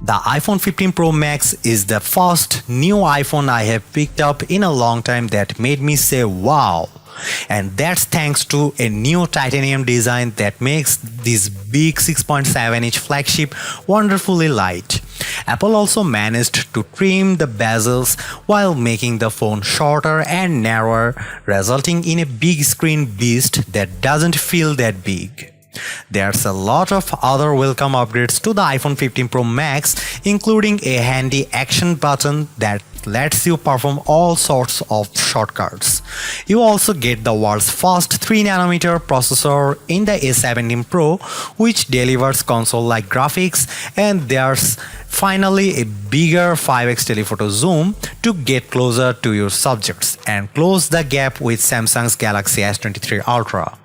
The iPhone 15 Pro Max is the first new iPhone I have picked up in a long time that made me say wow. And that's thanks to a new titanium design that makes this big 6.7-inch flagship wonderfully light. Apple also managed to trim the bezels while making the phone shorter and narrower, resulting in a big screen beast that doesn't feel that big. There's a lot of other welcome upgrades to the iPhone 15 Pro Max, including a handy action button that lets you perform all sorts of shortcuts. You also get the world's first 3nm processor in the A17 Pro, which delivers console-like graphics, and there's finally a bigger 5x telephoto zoom to get closer to your subjects and close the gap with Samsung's Galaxy S23 Ultra.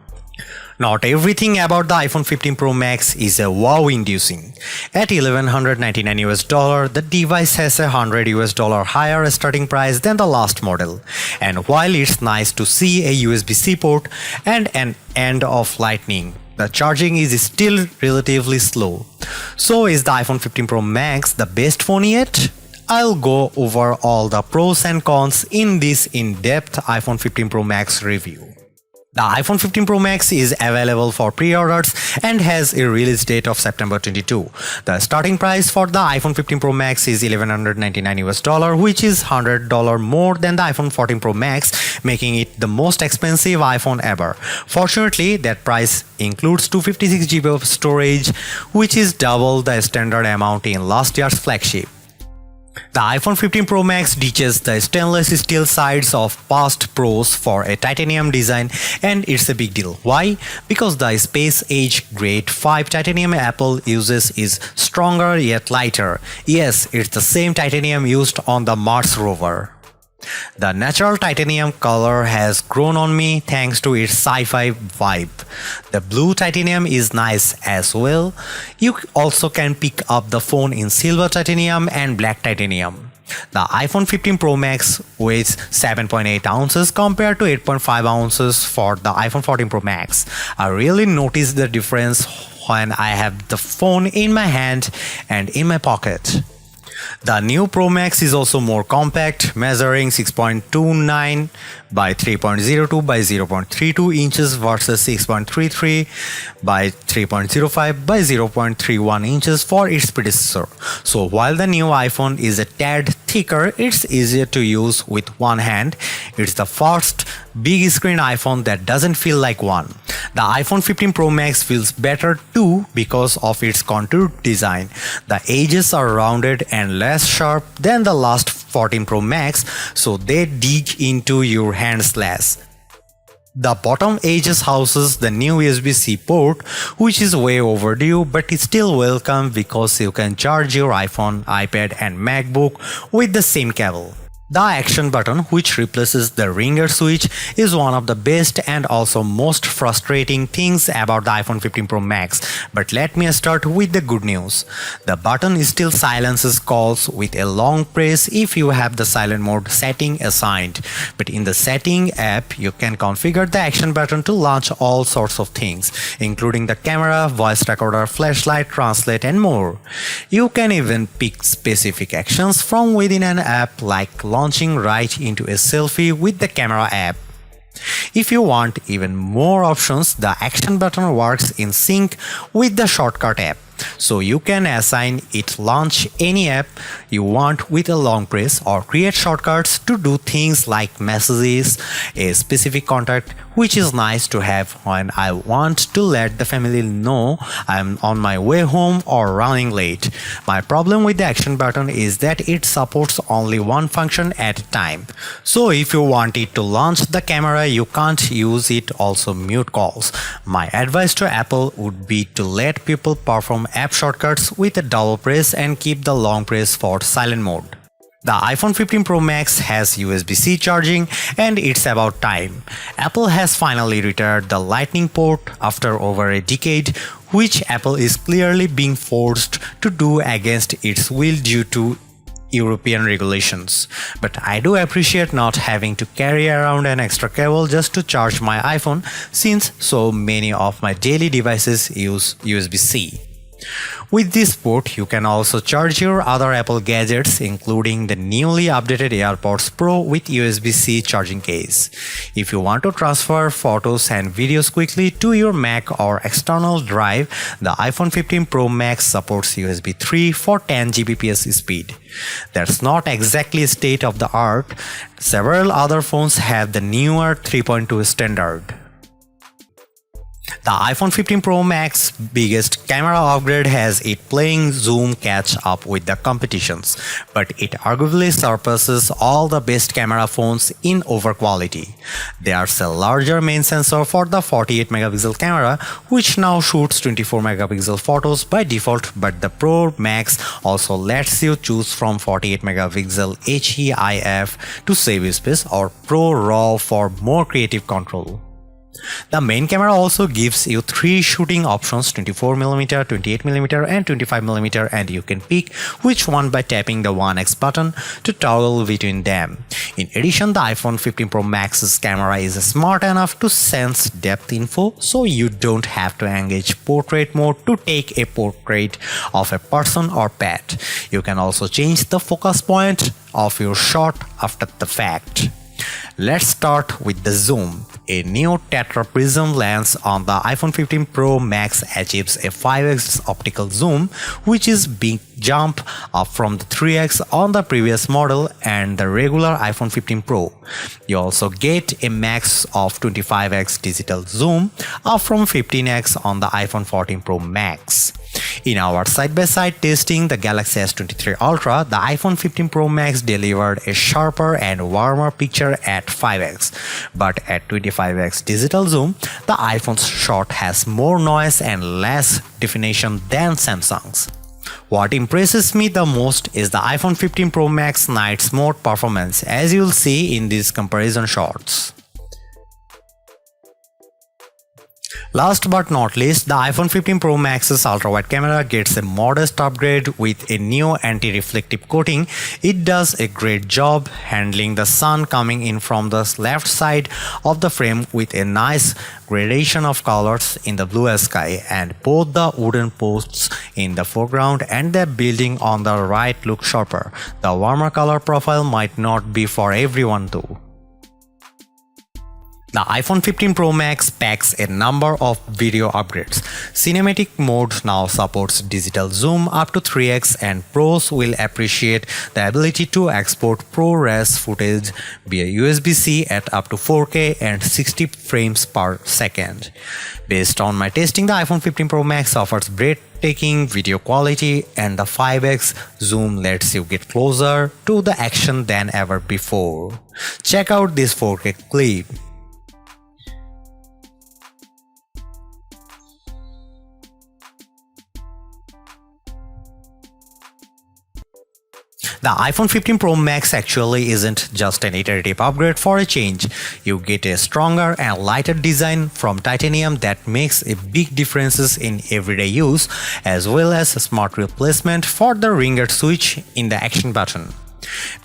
Not everything about the iPhone 15 Pro Max is a wow-inducing. At $1,199, the device has a $100 higher starting price than the last model. And while it's nice to see a USB-C port and an end of Lightning, the charging is still relatively slow. So is the iPhone 15 Pro Max the best phone yet? I'll go over all the pros and cons in this in-depth iPhone 15 Pro Max review. The iPhone 15 Pro Max is available for pre-orders and has a release date of September 22. The starting price for the iPhone 15 Pro Max is $1,199, which is $100 more than the iPhone 14 Pro Max, making it the most expensive iPhone ever. Fortunately, that price includes 256GB of storage, which is double the standard amount in last year's flagship. The iPhone 15 Pro Max ditches the stainless steel sides of past Pros for a titanium design, and it's a big deal. Why? Because the Space Age Grade 5 titanium Apple uses is stronger yet lighter. Yes, it's the same titanium used on the Mars rover. The natural titanium color has grown on me thanks to its sci-fi vibe. The blue titanium is nice as well. You also can pick up the phone in silver titanium and black titanium. The iPhone 15 Pro Max weighs 7.8 ounces compared to 8.5 ounces for the iPhone 14 Pro Max. I really notice the difference when I have the phone in my hand and in my pocket. The new Pro Max is also more compact, measuring 6.29 by 3.02 by 0.32 inches versus 6.33 by 3.05 by 0.31 inches for its predecessor. So while the new iPhone is a tad thicker, it's easier to use with one hand. It's the first big screen iPhone that doesn't feel like one. The iPhone 15 Pro Max feels better too because of its contoured design. The edges are rounded and less sharp than the last 14 Pro Max, so they dig into your hands less. The bottom edges houses the new USB-C port, which is way overdue, but it's still welcome because you can charge your iPhone, iPad and MacBook with the same cable. The action button, which replaces the ringer switch, is one of the best and also most frustrating things about the iPhone 15 Pro Max. But let me start with the good news. The button still silences calls with a long press if you have the silent mode setting assigned. But in the setting app, you can configure the action button to launch all sorts of things, including the camera, voice recorder, flashlight, translate and more. You can even pick specific actions from within an app, like launching right into a selfie with the camera app. If you want even more options, the action button works in sync with the shortcut app. So you can assign it launch any app you want with a long press or create shortcuts to do things like messages, a specific contact, which is nice to have when I want to let the family know I'm on my way home or running late. My problem with the action button is that it supports only one function at a time. So if you want it to launch the camera, you can't use it also mute calls. My advice to Apple would be to let people perform app shortcuts with a double press and keep the long press for silent mode. The iPhone 15 Pro Max has USB-C charging, and it's about time. Apple has finally retired the Lightning port after over a decade, which Apple is clearly being forced to do against its will due to European regulations. But I do appreciate not having to carry around an extra cable just to charge my iPhone, since so many of my daily devices use USB-C. With this port, you can also charge your other Apple gadgets, including the newly updated AirPods Pro with USB-C charging case. If you want to transfer photos and videos quickly to your Mac or external drive, the iPhone 15 Pro Max supports USB 3 for 10 Gbps speed. That's not exactly state of the art. Several other phones have the newer 3.2 standard. The iPhone 15 Pro Max biggest camera upgrade has it playing zoom catch up with the competitions, but it arguably surpasses all the best camera phones in over quality. There's a larger main sensor for the 48 megapixel camera, which now shoots 24 megapixel photos by default, but the Pro Max also lets you choose from 48 megapixel HEIF to save space or Pro RAW for more creative control. The main camera also gives you 3 shooting options: 24mm, 28mm and 25mm, and you can pick which one by tapping the 1x button to toggle between them. In addition, the iPhone 15 Pro Max's camera is smart enough to sense depth info, so you don't have to engage portrait mode to take a portrait of a person or pet. You can also change the focus point of your shot after the fact. Let's start with the zoom. A new tetraprism lens on the iPhone 15 Pro Max achieves a 5x optical zoom, which is big jump up from the 3x on the previous model and the regular iPhone 15 Pro. You also get a max of 25x digital zoom, up from 15x on the iPhone 14 Pro Max. In our side-by-side testing the Galaxy S23 Ultra, the iPhone 15 Pro Max delivered a sharper and warmer picture at 5x, but at 25x digital zoom, the iPhone's shot has more noise and less definition than Samsung's. What impresses me the most is the iPhone 15 Pro Max night mode performance, as you'll see in these comparison shots. Last but not least, the iPhone 15 Pro Max's ultra-wide camera gets a modest upgrade with a new anti-reflective coating. It does a great job handling the sun coming in from the left side of the frame with a nice gradation of colors in the blue sky, and both the wooden posts in the foreground and the building on the right look sharper. The warmer color profile might not be for everyone though. The iPhone 15 Pro Max packs a number of video upgrades. Cinematic mode now supports digital zoom up to 3x, and pros will appreciate the ability to export ProRes footage via USB-C at up to 4K and 60 frames per second. Based on my testing, the iPhone 15 Pro Max offers breathtaking video quality, and the 5x zoom lets you get closer to the action than ever before. Check out this 4K clip. The iPhone 15 Pro Max actually isn't just an iterative upgrade for a change. You get a stronger and lighter design from titanium that makes a big differences in everyday use, as well as a smart replacement for the ringer switch in the action button.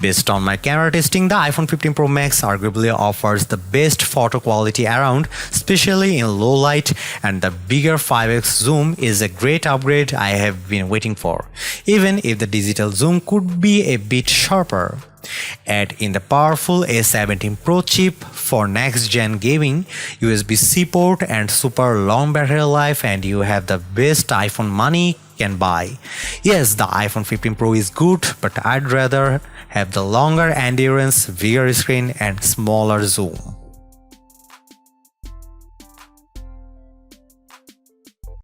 Based on my camera testing, the iPhone 15 Pro Max arguably offers the best photo quality around, especially in low light, and the bigger 5x zoom is a great upgrade I have been waiting for, even if the digital zoom could be a bit sharper. Add in the powerful A17 Pro chip for next-gen gaming, USB-C port and super long battery life, and you have the best iPhone money can buy. Yes, the iPhone 15 Pro is good, but I'd rather have the longer endurance, bigger screen and smaller zoom.